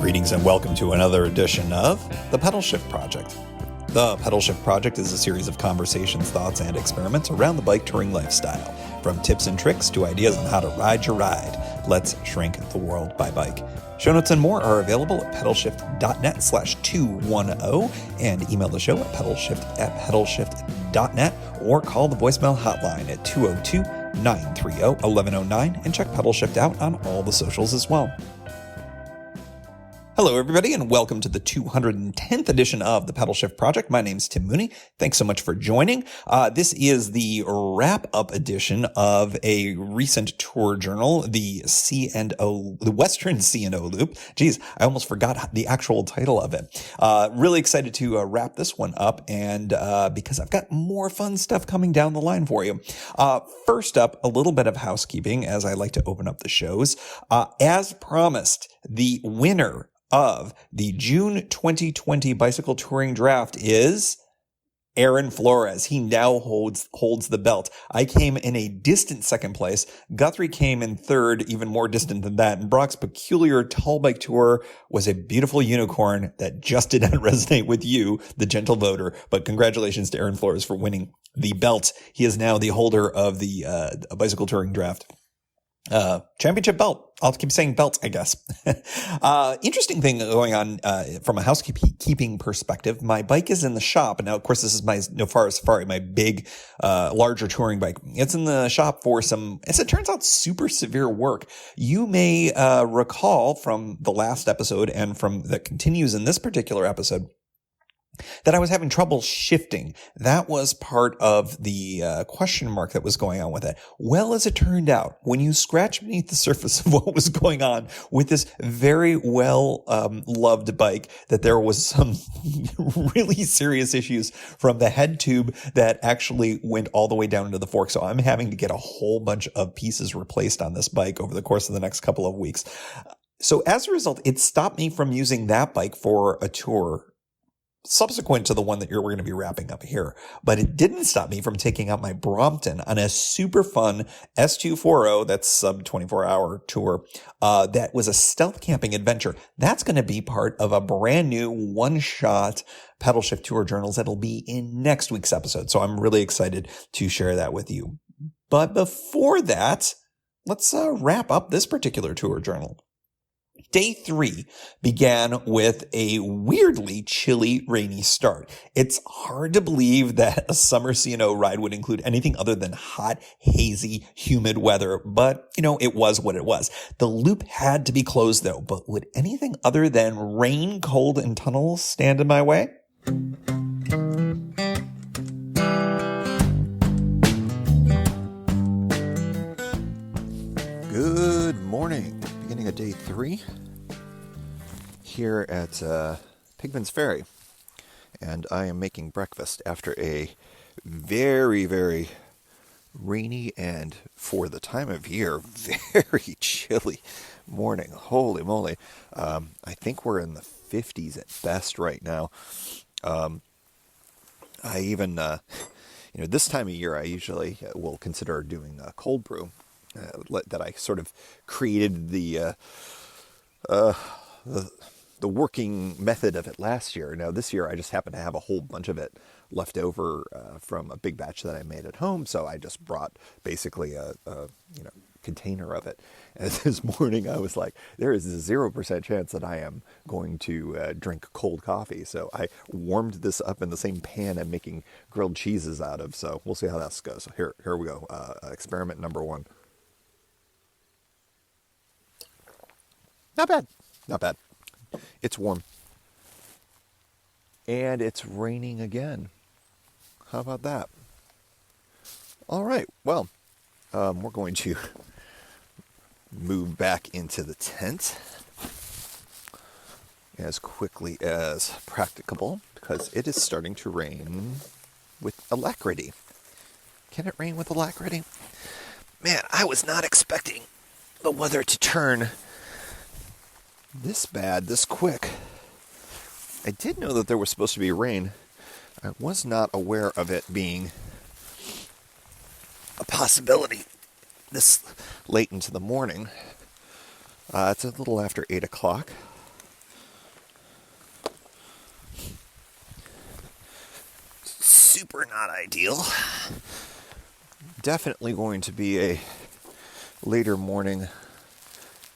Greetings and welcome to another edition of the Pedalshift Project. The Pedalshift Project is a series of conversations, thoughts, and experiments around the bike touring lifestyle. From tips and tricks to ideas on how to ride your ride, let's shrink the world by bike. Show notes and more are available at pedalshift.net/210 and email the show at pedalshift@pedalshift.net or call the voicemail hotline at 202-930-1109 and check Pedalshift out on all the socials as well. Hello, everybody, and welcome to the 210th edition of the Pedalshift Project. My name's Tim Mooney. Thanks so much for joining. This is the wrap-up edition of a recent tour journal, the Western C&O Loop. Geez, I almost forgot the actual title of it. Really excited to wrap this one up, and because I've got more fun stuff coming down the line for you. First up, a little bit of housekeeping, as I like to open up the shows. As promised, the winner of the June 2020 bicycle touring draft is Aaron Flores. He now holds the belt. I came in a distant second place. Guthrie came in third, even more distant than that. And Brock's peculiar tall bike tour was a beautiful unicorn that just did not resonate with you, the gentle voter. But congratulations to Aaron Flores for winning the belt. He is now the holder of the bicycle touring draft championship belt. I'll keep saying belt, I guess. Interesting thing going on from a housekeeping perspective. My bike is in the shop. And now, of course, this is my Nofara Safari, my big, larger touring bike. It's in the shop for some, as it turns out, super severe work. You may recall from the last episode and from that continues in this particular episode that I was having trouble shifting. That was part of the question mark that was going on with it. Well, as it turned out, when you scratch beneath the surface of what was going on with this very well loved bike, that there was some really serious issues from the head tube that actually went all the way down into the fork. So I'm having to get a whole bunch of pieces replaced on this bike over the course of the next couple of weeks. So as a result, it stopped me from using that bike for a tour subsequent to the one that we're going to be wrapping up here. But it didn't stop me from taking out my Brompton on a super fun S240, that's sub 24-hour tour. That was a stealth camping adventure. That's going to be part of a brand new one-shot Pedalshift tour journals that'll be in next week's episode. So I'm really excited to share that with you. But before that, let's wrap up this particular tour journal. Day 3 began with a weirdly chilly, rainy start. It's hard to believe that a summer C&O ride would include anything other than hot, hazy, humid weather, but, it was what it was. The loop had to be closed, though, but would anything other than rain, cold, and tunnels stand in my way? Good morning. Beginning of day 3 here at Pigman's Ferry, and I am making breakfast after a very, very rainy and, for the time of year, very chilly morning. Holy moly. I think we're in the 50s at best right now. I even, this time of year I usually will consider doing a cold brew. That I sort of created the working method of it last year. Now this year I just happen to have a whole bunch of it left over from a big batch that I made at home, so I just brought basically a container of it. And this morning I was like, there is a 0% chance that I am going to drink cold coffee, so I warmed this up in the same pan I'm making grilled cheeses out of. So we'll see how that goes. So here we go. Experiment number 1. Not bad. It's warm. And it's raining again. How about that? All right. Well, we're going to move back into the tent as quickly as practicable because it is starting to rain with alacrity. Can it rain with alacrity? Man, I was not expecting the weather to turn this bad, this quick. I did know that there was supposed to be rain. I was not aware of it being a possibility this late into the morning. It's a little after 8 o'clock. ideal. Definitely going to be a later morning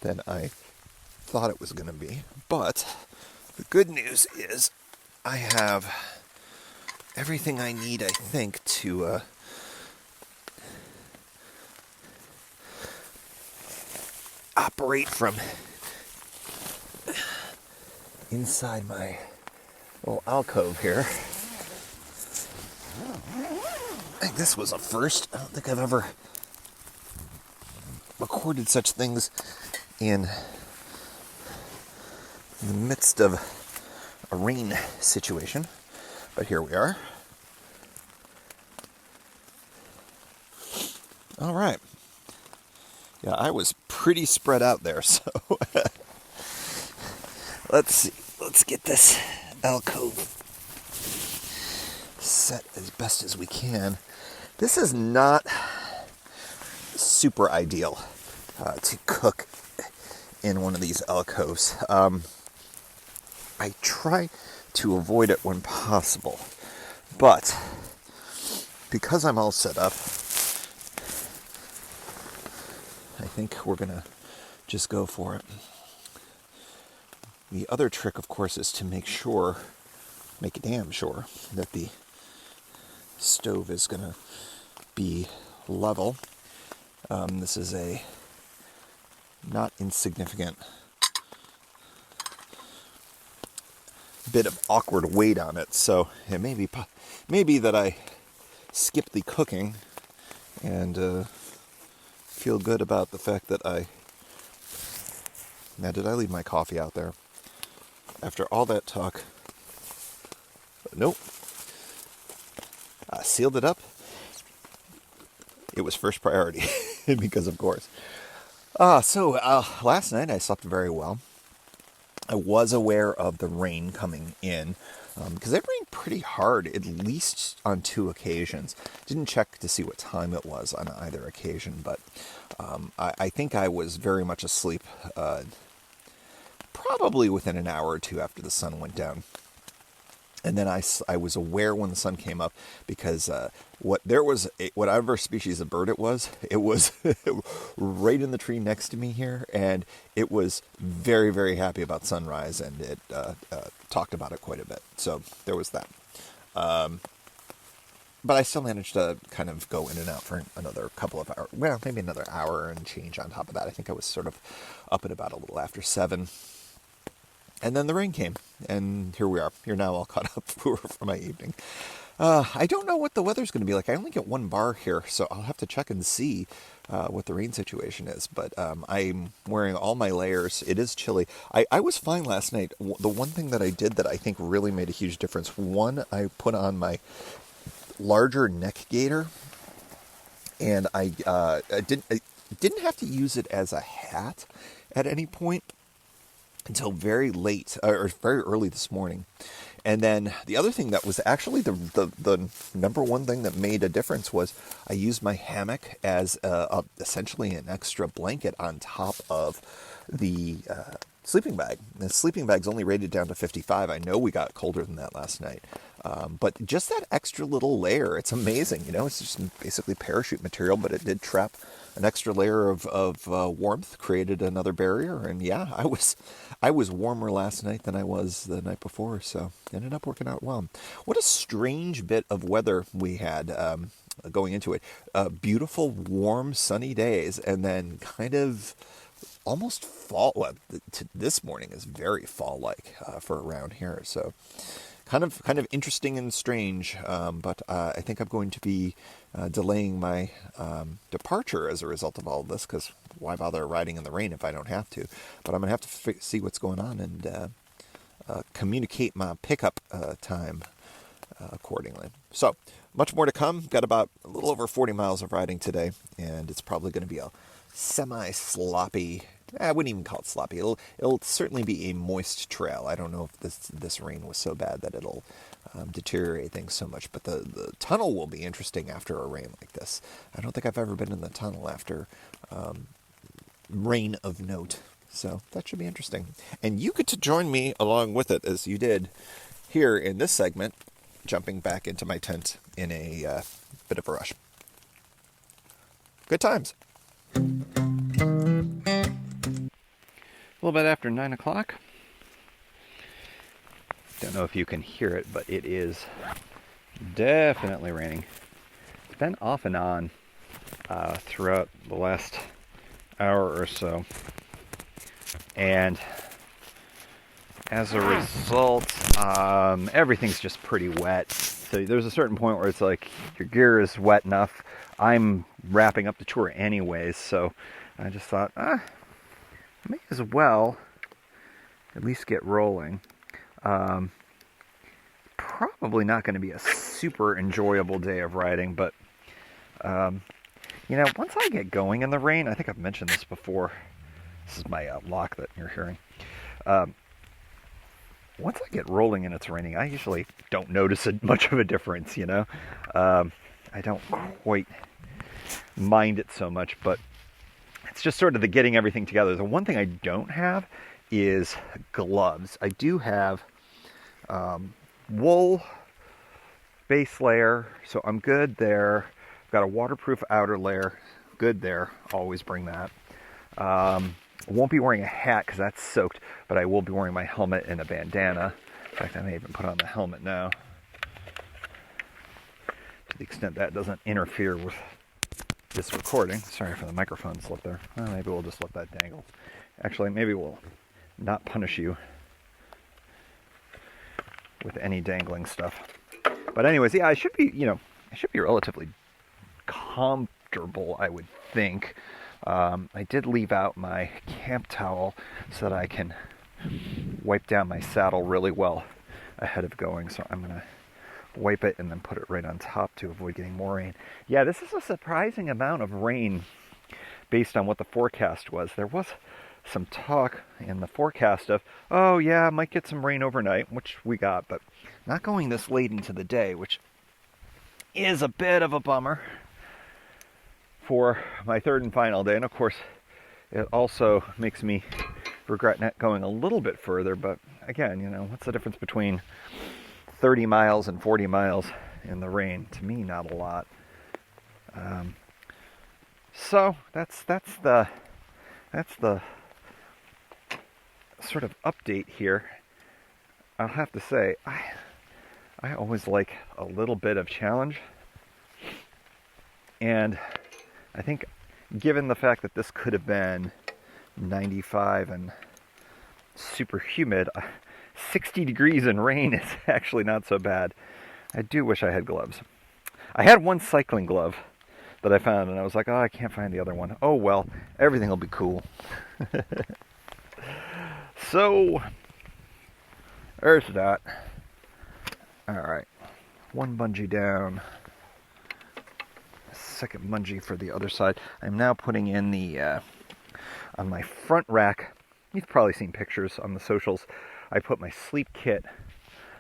than I thought it was going to be. But the good news is I have everything I need, I think, to operate from inside my little alcove here. I think this was a first. I don't think I've ever recorded such things in the midst of a rain situation, but here we are. All right. Yeah, I was pretty spread out there, so let's see. Let's get this alcove set as best as we can. This is not super ideal to cook in one of these alcoves. I try to avoid it when possible, but because I'm all set up, I think we're gonna just go for it. The other trick, of course, is to make damn sure that the stove is gonna be level. This is a not insignificant bit of awkward weight on it, so it may be that I skip the cooking and feel good about the fact that Now, did I leave my coffee out there? After all that talk, nope. I sealed it up. It was first priority because, of course. So last night I slept very well. I was aware of the rain coming in because it rained pretty hard, at least on 2 occasions. Didn't check to see what time it was on either occasion, but I think I was very much asleep probably within an hour or 2 after the sun went down. And then I was aware when the sun came up because whatever species of bird it was right in the tree next to me here, and it was very, very happy about sunrise, and it talked about it quite a bit. So there was that. But I still managed to kind of go in and out for another couple of hours. Well, maybe another hour and change on top of that. I think I was sort of up at about a little after 7. And then the rain came, and here we are. You're now all caught up for my evening. I don't know what the weather's going to be like. I only get 1 bar here, so I'll have to check and see what the rain situation is. But I'm wearing all my layers. It is chilly. I was fine last night. The one thing that I did that I think really made a huge difference, one, I put on my larger neck gaiter, and I didn't have to use it as a hat at any point until very late, or very early this morning. And then the other thing that was actually the number one thing that made a difference was I used my hammock as essentially an extra blanket on top of the sleeping bag. The sleeping bag's only rated down to 55. I know we got colder than that last night. But just that extra little layer, it's amazing. It's just basically parachute material, but it did trap an extra layer of warmth, created another barrier. And yeah, I was warmer last night than I was the night before, so it ended up working out well. What a strange bit of weather we had going into it. Beautiful, warm, sunny days, and then kind of almost fall. Well, this morning is very fall-like for around here, so kind of interesting and strange. But I think I'm going to be delaying my departure as a result of all of this, because why bother riding in the rain if I don't have to? But I'm going to have to see what's going on and communicate my pickup time accordingly. So, much more to come. Got about a little over 40 miles of riding today, and it's probably going to be a semi-sloppy, I wouldn't even call it sloppy. It'll certainly be a moist trail. I don't know if this rain was so bad that it'll deteriorate things so much, but the tunnel will be interesting after a rain like this. I don't think I've ever been in the tunnel after rain of note, so that should be interesting. And you get to join me along with it, as you did here in this segment, jumping back into my tent in a bit of a rush. Good times. A little bit after 9 o'clock. Don't know if you can hear it, but it is definitely raining. It's been off and on throughout the last hour or so. And as a result, everything's just pretty wet. So there's a certain point where it's like your gear is wet enough. I'm wrapping up the tour anyways, so I just thought, may as well at least get rolling. Probably not going to be a super enjoyable day of riding, but once I get going in the rain, I think I've mentioned this before. This is my lock that you're hearing. Once I get rolling and it's raining, I usually don't notice much of a difference, I don't quite mind it so much, but it's just sort of the getting everything together. The one thing I don't have is gloves. I do have wool base layer, so I'm good there. I've got a waterproof outer layer, good there. Always bring that. I won't be wearing a hat because that's soaked, but I will be wearing my helmet and a bandana. In fact, I may even put on the helmet now, to the extent that doesn't interfere with this recording. Sorry for the microphone slip there. Well, maybe we'll just let that dangle. Actually, maybe we'll not punish you with any dangling stuff. But anyways, yeah, I should be relatively comfortable, I would think. I did leave out my camp towel so that I can wipe down my saddle really well ahead of going. So I'm going to wipe it and then put it right on top to avoid getting more rain. Yeah, this is a surprising amount of rain based on what the forecast was. There was some talk in the forecast of, oh yeah, I might get some rain overnight, which we got, but not going this late into the day, which is a bit of a bummer for my third and final day. And of course, it also makes me regret not going a little bit further, but again, what's the difference between 30 miles and 40 miles in the rain? To me, not a lot. So that's the sort of update here. I'll have to say, I always like a little bit of challenge, and I think given the fact that this could have been 95 and super humid, 60 degrees and rain is actually not so bad. I do wish I had gloves. I had one cycling glove that I found, and I was like, oh, I can't find the other one. Oh well, everything will be cool. So, there's that. Alright, one bungee down. Second bungee for the other side. I'm now putting in the, on my front rack, you've probably seen pictures on the socials, I put my sleep kit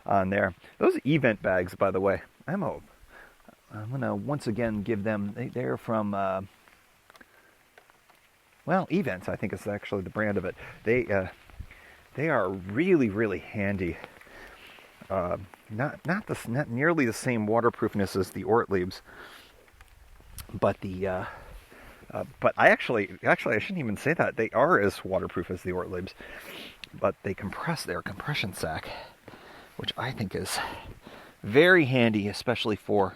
on there. Those event bags, by the way, I'm going to once again give them, they're from, Events, I think is actually the brand of it. They are really, really handy. Not nearly the same waterproofness as the Ortliebs, but but I shouldn't even say that. They are as waterproof as the Ortliebs, but they compress their compression sack, which I think is very handy, especially for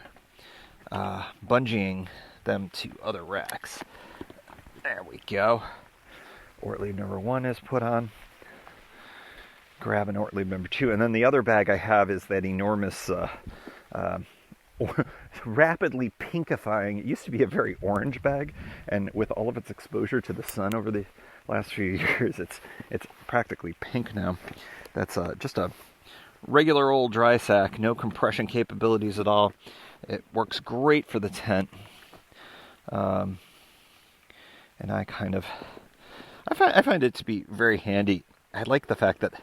bungeeing them to other racks. There we go. Ortlieb number 1 is put on. Grab an Ortlieb number 2, and then the other bag I have is that enormous, rapidly pinkifying. It used to be a very orange bag, and with all of its exposure to the sun over the last few years, it's practically pink now. That's just a regular old dry sack, no compression capabilities at all. It works great for the tent, and I find it to be very handy. I like the fact that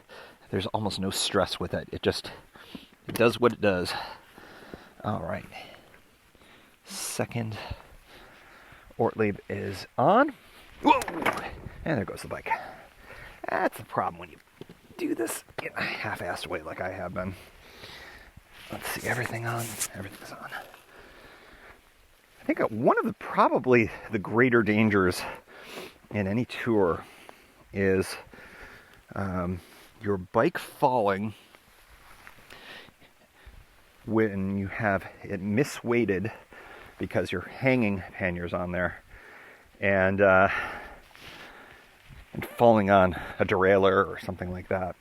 there's almost no stress with it. It does what it does. All right. Second Ortlieb is on. Whoa! And there goes the bike. That's the problem when you do this in a half-assed way like I have been. Let's see, everything's on. I think one of the probably the greater dangers in any tour is your bike falling when you have it misweighted because your hanging panniers on there and falling on a derailleur or something like that.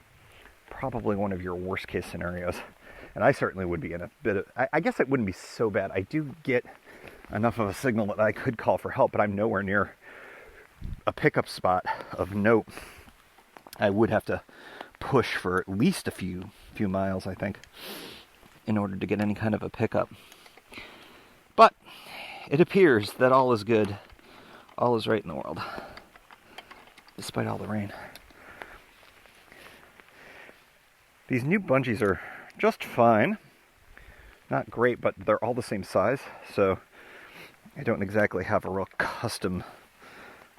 Probably one of your worst case scenarios. And I certainly would be in a bit of, I guess it wouldn't be so bad. I do get enough of a signal that I could call for help, but I'm nowhere near a pickup spot of note. I would have to push for at least a few miles, I think, in order to get any kind of a pickup. But it appears that all is good, all is right in the world, despite all the rain. These new bungees are just fine. Not great, but they're all the same size, so I don't exactly have a real custom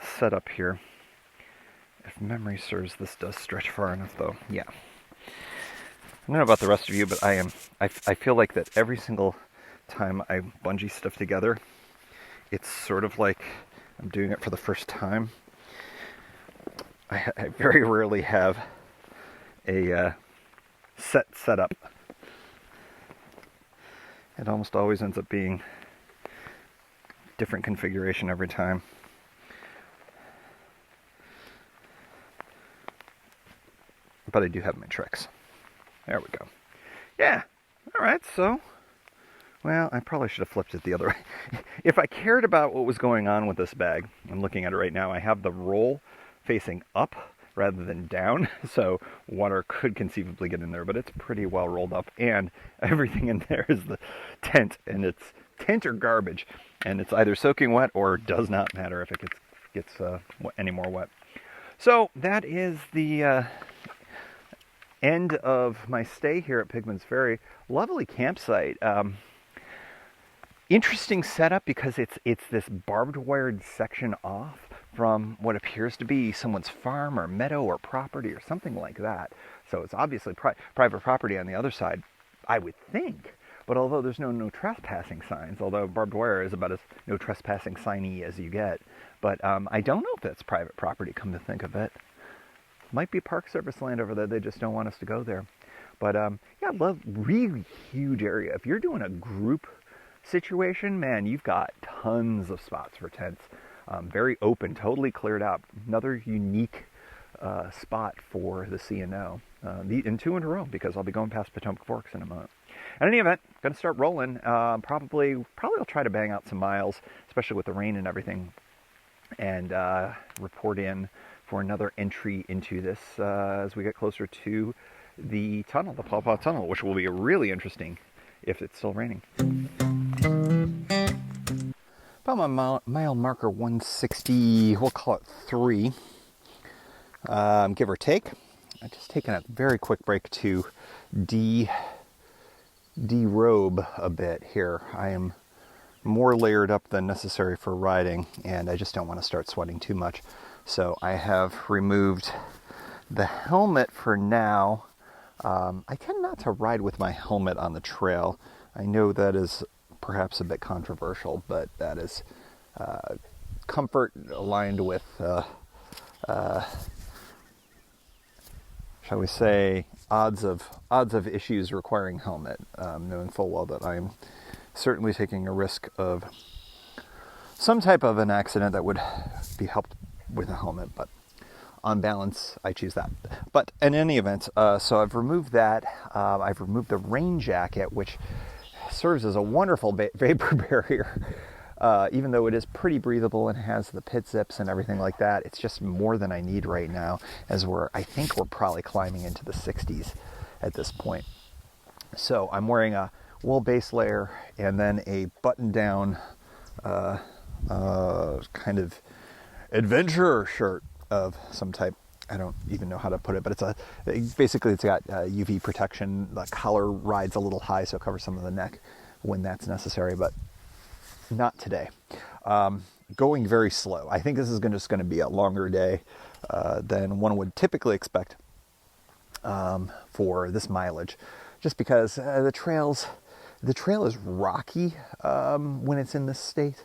setup here. If memory serves, this does stretch far enough, though. Yeah. I don't know about the rest of you, but I feel like that every single time I bungee stuff together, it's sort of like I'm doing it for the first time. I very rarely have a set up. It almost always ends up being different configuration every time. But I do have my tricks. There we go. Yeah. All right. So, well, I probably should have flipped it the other way. If I cared about what was going on with this bag, I'm looking at it right now. I have the roll facing up rather than down, so water could conceivably get in there, but it's pretty well rolled up, and everything in there is the tent, and it's tent or garbage, and it's either soaking wet or does not matter if it gets any more wet. So that is the end of my stay here at Pigman's Ferry. Lovely campsite. Interesting setup because it's this barbed wired section off from what appears to be someone's farm or meadow or property or something like that. So it's obviously private property on the other side, I would think. But although there's no trespassing signs, although barbed wire is about as no trespassing signy as you get, but I don't know if that's private property, come to think of it. Might be Park Service land over there, they just don't want us to go there. But yeah, love, really huge area. If you're doing a group situation, man, you've got tons of spots for tents. Very open, totally cleared out. Another unique spot for the C&O. And two in a row, because I'll be going past Potomac Forks in a moment. In any event, going to start rolling. Probably I'll try to bang out some miles, especially with the rain and everything, and report in for another entry into this as we get closer to the tunnel, the Paw Paw Tunnel, which will be really interesting if it's still raining. About my mile marker 160, we'll call it 3, give or take. I've just taken a very quick break to derobe a bit here. I am more layered up than necessary for riding, and I just don't want to start sweating too much. So I have removed the helmet for now. I tend not to ride with my helmet on the trail. I know that is perhaps a bit controversial, but that is comfort aligned with, shall we say, odds of issues requiring helmet, knowing full well that I am certainly taking a risk of some type of an accident that would be helped with a helmet, but on balance, I choose that. But in any event, so I've removed that. I've removed the rain jacket, which serves as a wonderful vapor barrier. Even though it is pretty breathable and has the pit zips and everything like that, it's just more than I need right now, as I think we're probably climbing into the 60s at this point. So I'm wearing a wool base layer and then a button-down kind of adventurer shirt of some type. I don't even know how to put it, but basically it's got UV protection. The collar rides a little high, so it covers some of the neck when that's necessary, but not today. Going very slow. I think this is just going to be a longer day than one would typically expect for this mileage. just because the trail is rocky when it's in this state.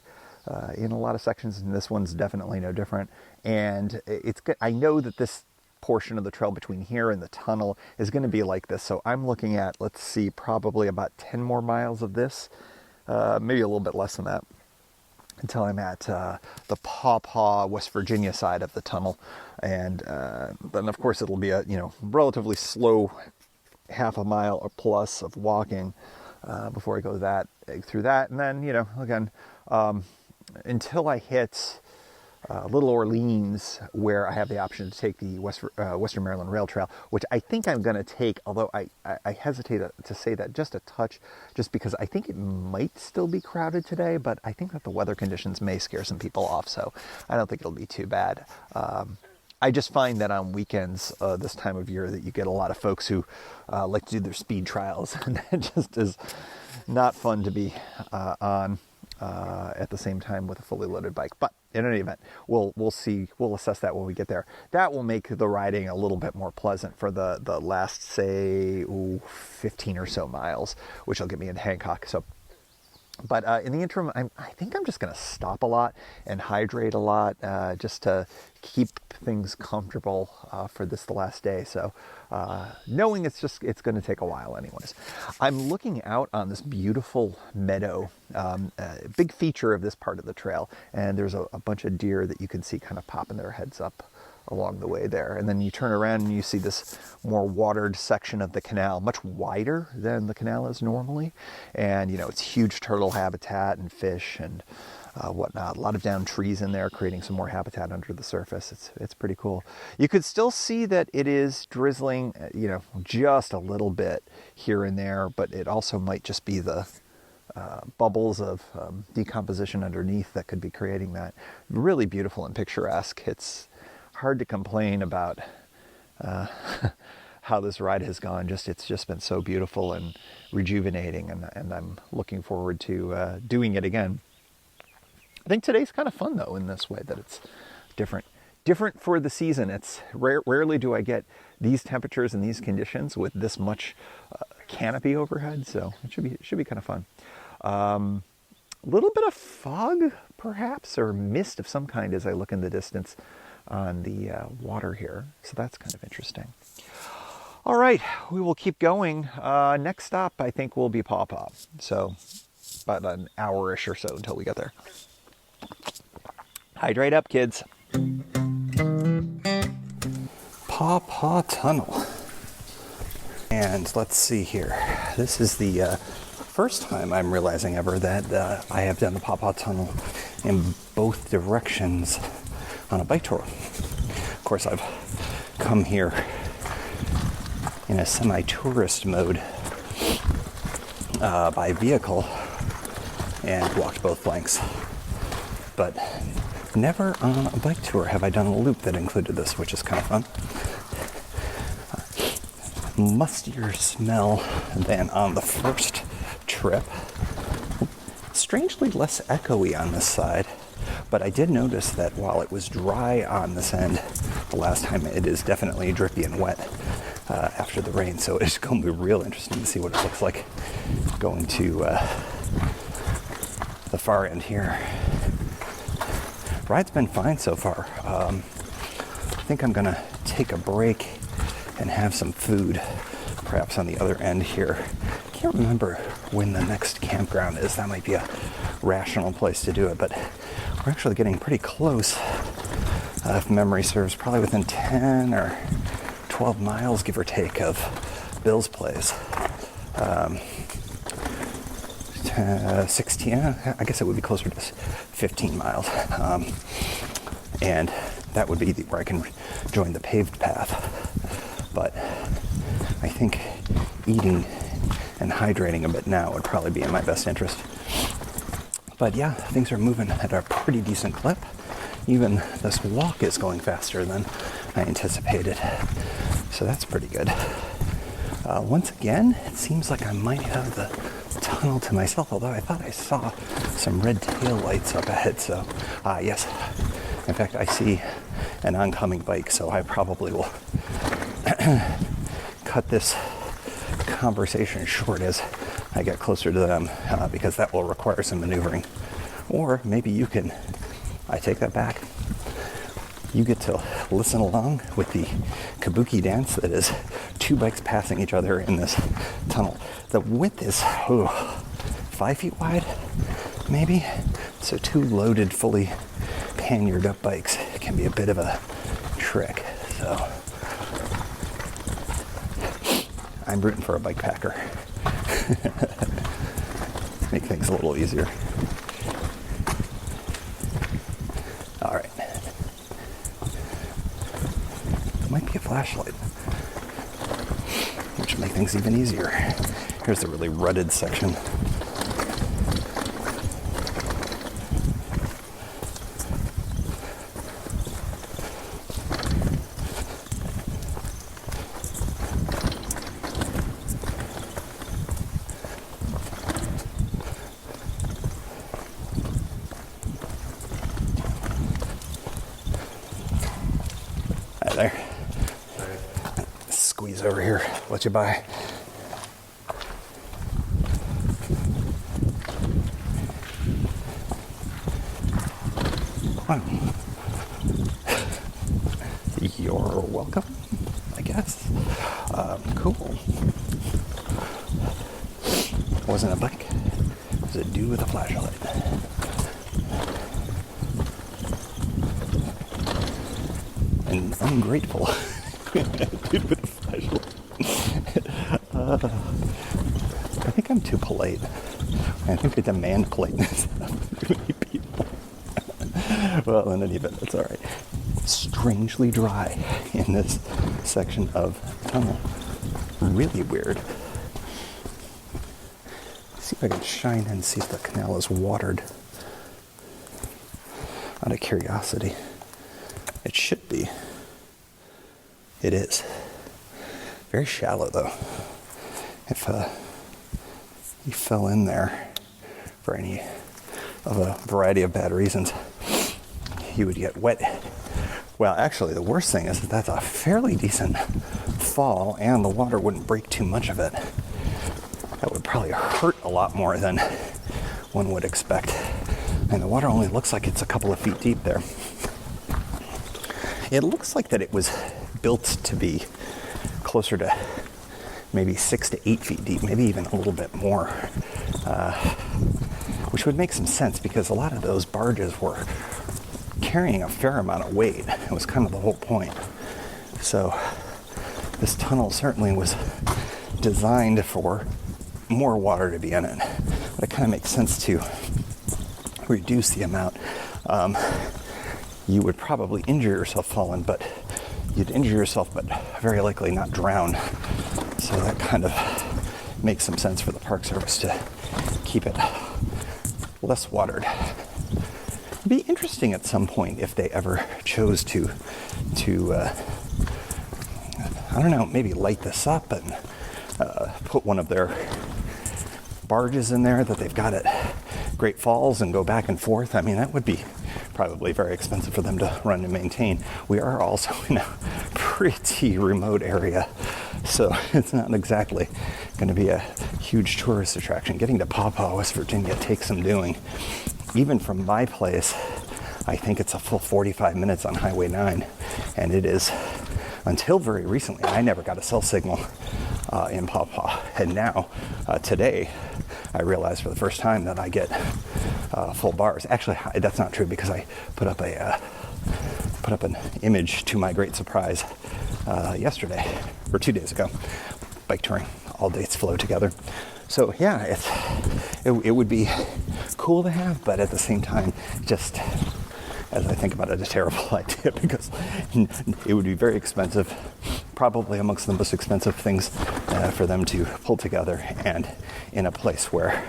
In a lot of sections, and this one's definitely no different. And it's good. I know that this portion of the trail between here and the tunnel is going to be like this. So I'm looking at, let's see, probably about 10 more miles of this, maybe a little bit less than that, until I'm at the Paw Paw, West Virginia side of the tunnel. And then, of course, it'll be a relatively slow half a mile or plus of walking before I go through that. And then, again, until I hit Little Orleans, where I have the option to take the Western Maryland Rail Trail, which I think I'm going to take, although I hesitate to say that just a touch, just because I think it might still be crowded today, but I think that the weather conditions may scare some people off, so I don't think it'll be too bad. I just find that on weekends this time of year that you get a lot of folks who like to do their speed trials, and that just is not fun to be on at the same time with a fully loaded bike. But in any event, we'll see. We'll assess that when we get there. That will make the riding a little bit more pleasant for the last, say, 15 or so miles, which will get me into Hancock. So, but in the interim, I think I'm just going to stop a lot and hydrate a lot, just to keep things comfortable for the last day. So, knowing it's going to take a while anyways. I'm looking out on this beautiful meadow, a big feature of this part of the trail, and there's a bunch of deer that you can see kind of popping their heads up along the way there. And then you turn around and you see this more watered section of the canal, much wider than the canal is normally. And, it's huge turtle habitat and fish and whatnot. A lot of downed trees in there, creating some more habitat under the surface. It's pretty cool. You could still see that it is drizzling, just a little bit here and there, but it also might just be the bubbles of decomposition underneath that could be creating that. Really beautiful and picturesque. It's hard to complain about how this ride has gone. It's just been so beautiful and rejuvenating, and I'm looking forward to doing it again. I think today's kind of fun though, in this way that it's different for the season. It's rarely do I get these temperatures and these conditions with this much canopy overhead, so it should be kind of fun. A little bit of fog, perhaps, or mist of some kind as I look in the distance on the water here, so that's kind of interesting. All right, we will keep going. Next stop, I think, will be Paw Paw. So about an hour-ish or so until we get there. Hydrate up, kids. Paw Paw Tunnel. And let's see here. This is the first time I'm realizing ever that I have done the Paw Paw Tunnel in both directions on a bike tour. Of course, I've come here in a semi-tourist mode by vehicle and walked both flanks, but never on a bike tour have I done a loop that included this, which is kind of fun. Mustier smell than on the first trip. Strangely less echoey on this side, but I did notice that while it was dry on this end the last time, it is definitely drippy and wet after the rain, so it's going to be real interesting to see what it looks like going to the far end here. Ride's been fine so far. I think I'm going to take a break and have some food, perhaps on the other end here. Can't remember when the next campground is. That might be a rational place to do it, but we're actually getting pretty close, if memory serves, probably within 10 or 12 miles, give or take, of Bill's place. 16, I guess it would be closer to 15 miles. And that would be where I can join the paved path. But I think eating and hydrating a bit now would probably be in my best interest. But yeah, things are moving at a pretty decent clip. Even this walk is going faster than I anticipated. So that's pretty good. Once again, it seems like I might have the tunnel to myself, although I thought I saw some red tail lights up ahead. So, yes. In fact, I see an oncoming bike, so I probably will cut this conversation short as I get closer to them, because that will require some maneuvering. Or maybe you can, I take that back, you get to listen along with the kabuki dance that is two bikes passing each other in this tunnel. The width is 5 feet wide, maybe. So two loaded, fully panniered up bikes can be a bit of a trick. So I'm rooting for a bike packer. Make things a little easier. All right. Might be a flashlight, which would make things even easier. Here's the really rutted section. Hi there. Squeeze over here, let you by. Wow. You're welcome, I guess. Cool. It wasn't a bike. It was a dude with a flashlight. An ungrateful dude with a flashlight. I think I'm too polite. I think I demand politeness of too many people. Well, in any event, that's all right. Strangely dry in this section of tunnel. Really weird. See if I can shine in and see if the canal is watered. Out of curiosity. It should be. It is. Very shallow though. If you fell in there for any of a variety of bad reasons, you would get wet. Well, actually, the worst thing is that that's a fairly decent fall, and the water wouldn't break too much of it. That would probably hurt a lot more than one would expect. And the water only looks like it's a couple of feet deep there. It looks like that it was built to be closer to maybe 6 to 8 feet deep, maybe even a little bit more, which would make some sense because a lot of those barges were carrying a fair amount of weight. It was kind of the whole point. So this tunnel certainly was designed for more water to be in it, but it kind of makes sense to reduce the amount. You would probably injure yourself falling, but you'd injure yourself, but very likely not drown. So that kind of makes some sense for the Park Service to keep it less watered. It'd be interesting at some point if they ever chose to I don't know, maybe light this up and put one of their barges in there that they've got at Great Falls and go back and forth. I mean, that would be probably very expensive for them to run and maintain. We are also in a pretty remote area, so it's not exactly going to be a huge tourist attraction. Getting to Paw Paw, West Virginia takes some doing. Even from my place, I think it's a full 45 minutes on Highway 9, and it is, until very recently, I never got a cell signal in Paw Paw, and now, today, I realized for the first time that I get full bars. Actually, that's not true because I put up an image to my great surprise yesterday or 2 days ago. Bike touring, all dates flow together. So yeah, it would be cool to have, but at the same time, just as I think about it, a terrible idea because it would be very expensive, probably amongst the most expensive things for them to pull together, and in a place where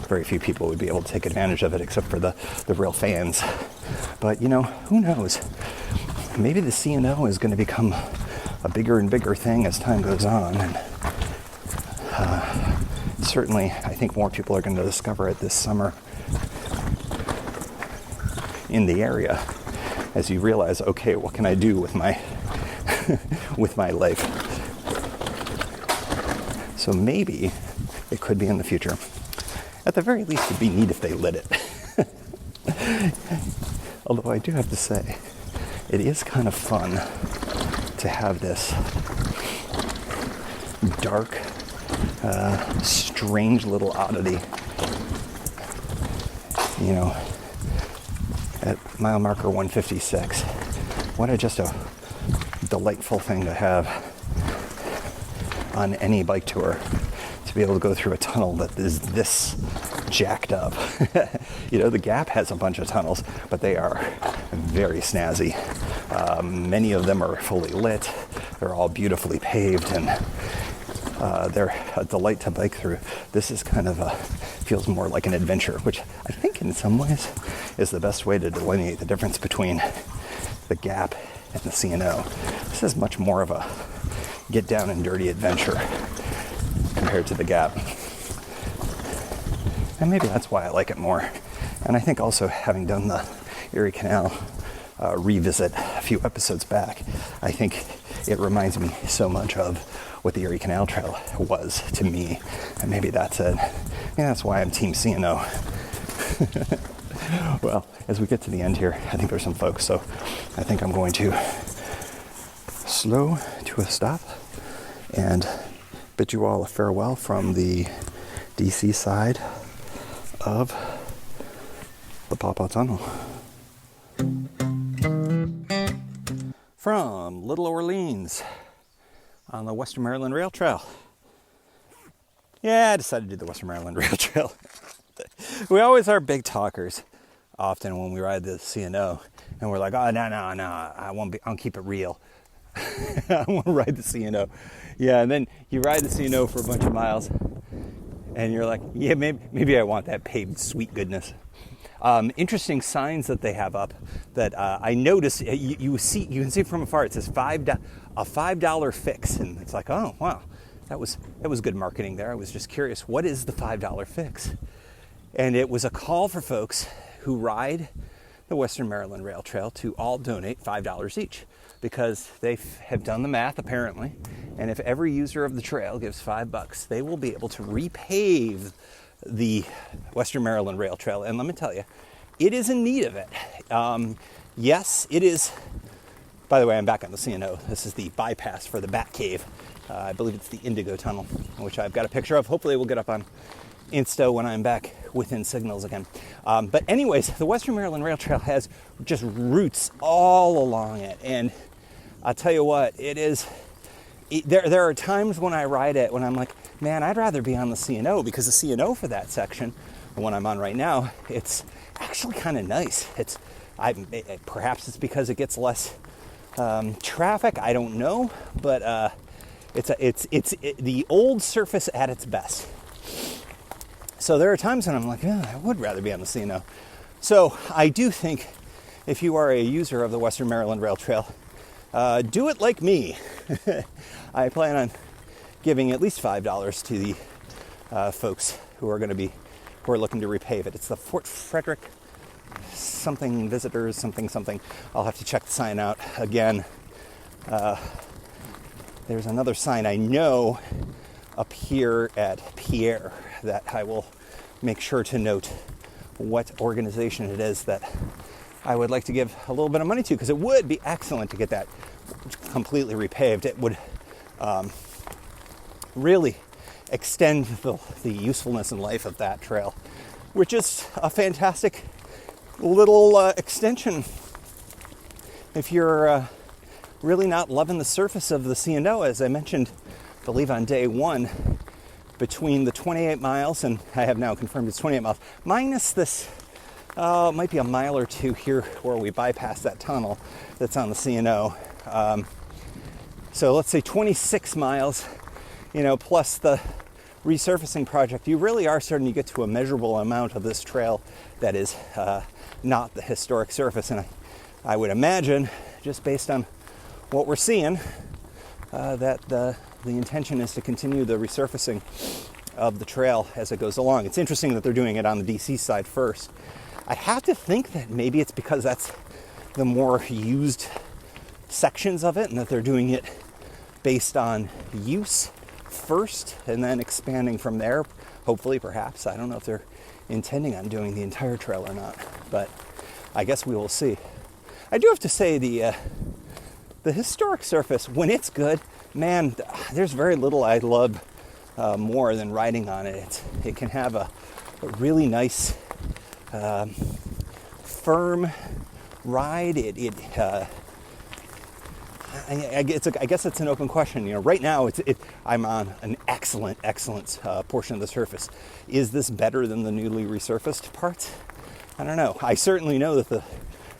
very few people would be able to take advantage of it except for the real fans. But you know, who knows? Maybe the C&O is going to become a bigger and bigger thing as time goes on, and certainly I think more people are going to discover it this summer in the area as you realize, okay, what can I do with my with my life? So maybe it could be in the future. At the very least, it'd be neat if they lit it. Although I do have to say, it is kind of fun to have this dark, strange little oddity, at mile marker 156. What just a delightful thing to have on any bike tour, to be able to go through a tunnel that is this jacked up. The Gap has a bunch of tunnels, but they are very snazzy. Many of them are fully lit. They're all beautifully paved, and they're a delight to bike through. This is kind of feels more like an adventure, which I think in some ways is the best way to delineate the difference between the Gap and the C&O. This is much more of a get down and dirty adventure compared to the Gap. And maybe that's why I like it more. And I think also, having done the Erie Canal revisit a few episodes back, I think it reminds me so much of what the Erie Canal Trail was to me. And maybe that's it. That's why I'm Team C&O. Well, as we get to the end here, I think there's some folks, so I think I'm going to slow to a stop and bid you all a farewell from the DC side of the Pawpaw Tunnel. From Little Orleans on the Western Maryland Rail Trail. Yeah, I decided to do the Western Maryland Rail Trail. We always are big talkers often when we ride the C&O, and we're like, oh, no, I'll keep it real. I want to ride the C&O. Yeah, and then you ride the C&O for a bunch of miles, and you're like, yeah, maybe I want that paved sweet goodness. Interesting signs that they have up that I noticed. You can see from afar. It says a $5 fix, and it's like, oh wow, that was good marketing there. I was just curious, what is the $5 fix? And it was a call for folks who ride the Western Maryland Rail Trail to all donate $5 each, because they have done the math apparently, and if every user of the trail gives $5, they will be able to repave the Western Maryland Rail Trail. And let me tell you, it is in need of it. Yes, it is. By the way, I'm back on the C&O. This is the bypass for the Bat Cave. I believe it's the Indigo Tunnel, which I've got a picture of. Hopefully we'll get up on Insta when I'm back within signals again. But anyways, the Western Maryland Rail Trail has just routes all along it. And I'll tell you what, there are times when I ride it when I'm like, man, I'd rather be on the C&O, because the C&O for that section, the one I'm on right now, it's actually kind of nice. Perhaps it's because it gets less traffic. I don't know, but it's the old surface at its best. So there are times when I'm like, I would rather be on the C&O. So I do think if you are a user of the Western Maryland Rail Trail, do it like me. I plan on giving at least $5 to the folks who are looking to repave it. It's the Fort Frederick something visitors, something. I'll have to check the sign out again. There's another sign I know up here at Pierre that I will make sure to note what organization it is that I would like to give a little bit of money to, because it would be excellent to get that completely repaved. It would really extend the usefulness and life of that trail, which is a fantastic little extension. If you're really not loving the surface of the C&O, as I mentioned, I believe on day one, between the 28 miles, and I have now confirmed it's 28 miles, minus this, it might be a mile or two here where we bypass that tunnel that's on the C&O. So let's say 26 miles, plus the resurfacing project, you really are starting to get to a measurable amount of this trail that is not the historic surface. And I would imagine, just based on what we're seeing, that the intention is to continue the resurfacing of the trail as it goes along. It's interesting that they're doing it on the DC side first. I have to think that maybe it's because that's the more used sections of it, and that they're doing it based on use first and then expanding from there. Hopefully, perhaps. I don't know if they're intending on doing the entire trail or not, but I guess we will see. I do have to say the historic surface, when it's good, man, there's very little I love more than riding on it. It can have a really nice, firm ride. I guess it's an open question. Right now, I'm on an excellent portion of the surface. Is this better than the newly resurfaced parts? I don't know. I certainly know that the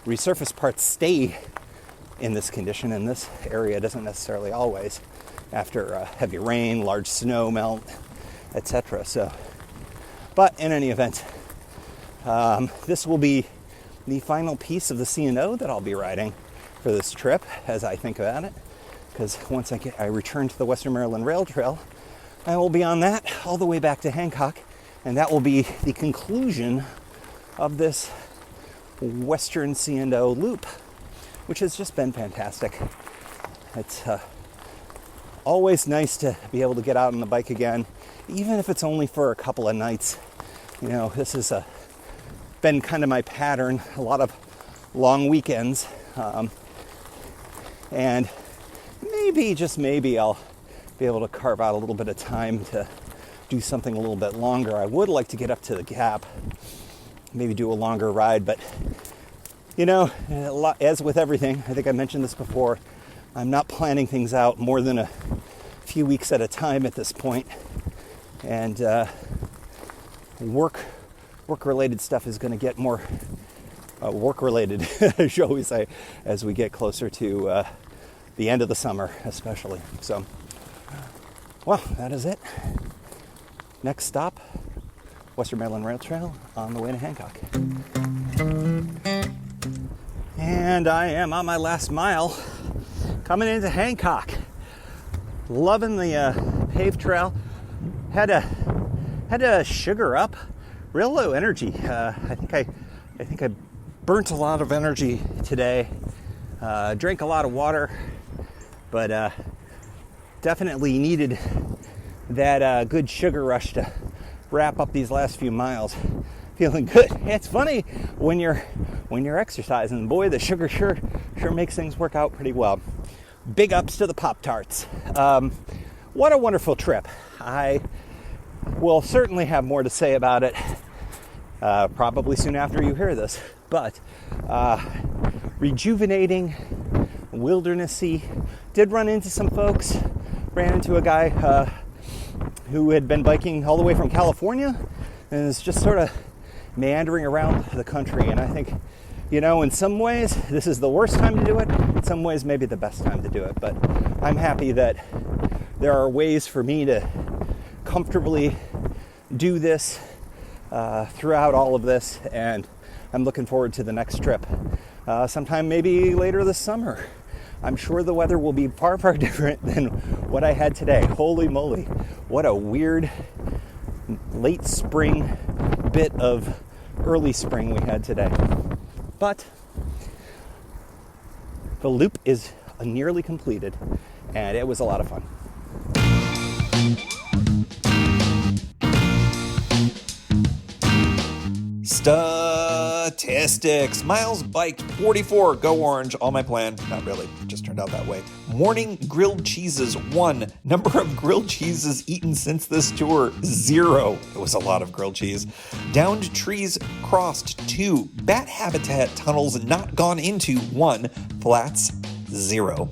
resurfaced parts stay in this condition, and this area doesn't necessarily always, after heavy rain, large snow melt, etc. But in any event, this will be the final piece of the C&O that I'll be riding for this trip, as I think about it, because once I return to the Western Maryland Rail Trail, I will be on that all the way back to Hancock, and that will be the conclusion of this Western C&O loop, which has just been fantastic. It's always nice to be able to get out on the bike again, even if it's only for a couple of nights. This has been kind of my pattern, a lot of long weekends. And maybe, just maybe, I'll be able to carve out a little bit of time to do something a little bit longer. I would like to get up to the Gap, maybe do a longer ride, but as with everything, I think I mentioned this before, I'm not planning things out more than a few weeks at a time at this point. And work-related stuff is going to get more work-related, shall we say, as we get closer to the end of the summer, especially. So, well, that is it. Next stop, Western Maryland Rail Trail on the way to Hancock. And I am on my last mile coming into Hancock. Loving the paved trail. Had to sugar up. Real low energy. I think I burnt a lot of energy today. Drank a lot of water, but definitely needed that good sugar rush to wrap up these last few miles. Feeling good. It's funny when you're exercising. Boy, the sugar sure makes things work out pretty well. Big ups to the Pop-Tarts. What a wonderful trip. I will certainly have more to say about it probably soon after you hear this. But rejuvenating, wildernessy. Did run into some folks. Ran into a guy who had been biking all the way from California and is just sort of meandering around the country. And I think, in some ways, this is the worst time to do it. In some ways, maybe the best time to do it. But I'm happy that there are ways for me to comfortably do this throughout all of this. And I'm looking forward to the next trip. Sometime maybe later this summer. I'm sure the weather will be far, far different than what I had today. Holy moly. What a weird late spring bit of early spring we had today. But the loop is nearly completed, and it was a lot of fun. Statistics. Miles biked 44. Go Orange. All my plan. Not really. It just turned out that way. Morning grilled cheeses 1. Number of grilled cheeses eaten since this tour 0. It was a lot of grilled cheese. Downed trees crossed 2. Bat habitat tunnels not gone into 1. Flats 0.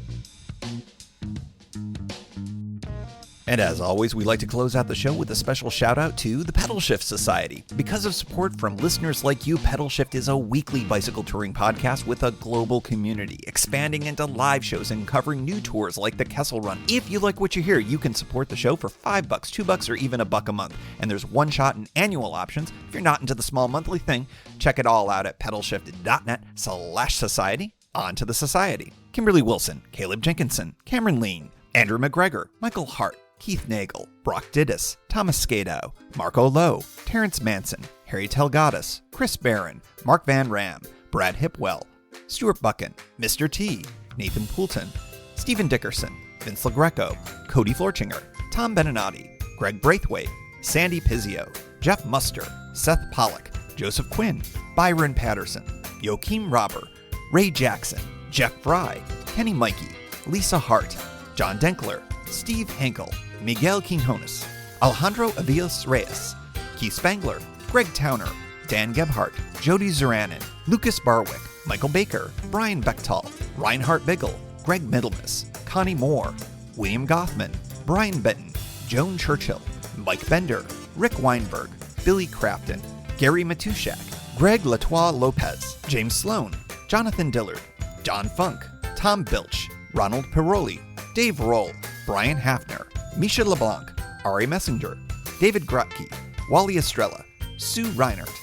And as always, we like to close out the show with a special shout out to the Pedalshift Society. Because of support from listeners like you, Pedalshift is a weekly bicycle touring podcast with a global community, expanding into live shows and covering new tours like the Kessel Run. If you like what you hear, you can support the show for $5, $2, or even $1 a month. And there's one-shot and annual options. If you're not into the small monthly thing, check it all out at pedalshift.net/society. On to the society. Kimberly Wilson, Caleb Jenkinson, Cameron Lean, Andrew McGregor, Michael Hart, Keith Nagel, Brock Didis, Thomas Skado, Marco Lowe, Terrence Manson, Harry Telgadis, Chris Barron, Mark Van Ram, Brad Hipwell, Stuart Buchan, Mr. T, Nathan Poulton, Stephen Dickerson, Vince LaGreco, Cody Florchinger, Tom Beninati, Greg Braithwaite, Sandy Pizzio, Jeff Muster, Seth Pollock, Joseph Quinn, Byron Patterson, Joachim Robber, Ray Jackson, Jeff Fry, Kenny Mikey, Lisa Hart, John Denkler, Steve Henkel, Miguel Quinones, Alejandro Aviles Reyes, Keith Spangler, Greg Towner, Dan Gebhardt, Jody Zeranin, Lucas Barwick, Michael Baker, Brian Bechtal, Reinhard Biggle, Greg Middlemas, Connie Moore, William Goffman, Brian Benton, Joan Churchill, Mike Bender, Rick Weinberg, Billy Crafton, Gary Matushak, Greg Latois Lopez, James Sloan, Jonathan Dillard, John Funk, Tom Bilch, Ronald Piroli, Dave Roll, Brian Hafner, Misha LeBlanc, Ari Messenger, David Grotke, Wally Estrella, Sue Reinert,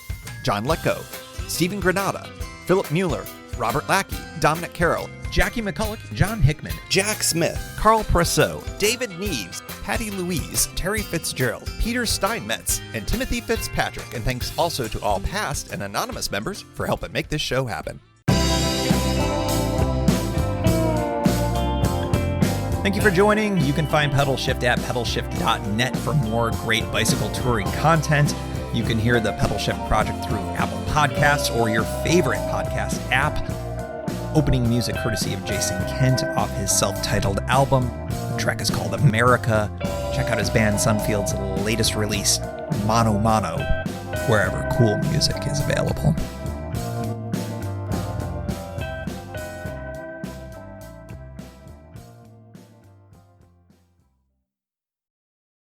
John Letko, Stephen Granada, Philip Mueller, Robert Lackey, Dominic Carroll, Jackie McCulloch, John Hickman, Jack Smith, Carl Presso, David Neves, Patty Louise, Terry Fitzgerald, Peter Steinmetz, and Timothy Fitzpatrick. And thanks also to all past and anonymous members for helping make this show happen. Thank you for joining. You can find Pedalshift at pedalshift.net for more great bicycle touring content. You can hear the Pedalshift project through Apple Podcasts or your favorite podcast app. Opening music courtesy of Jason Kent off his self-titled album. The track is called America. Check out his band Sunfield's latest release, Mono Mono, wherever cool music is available.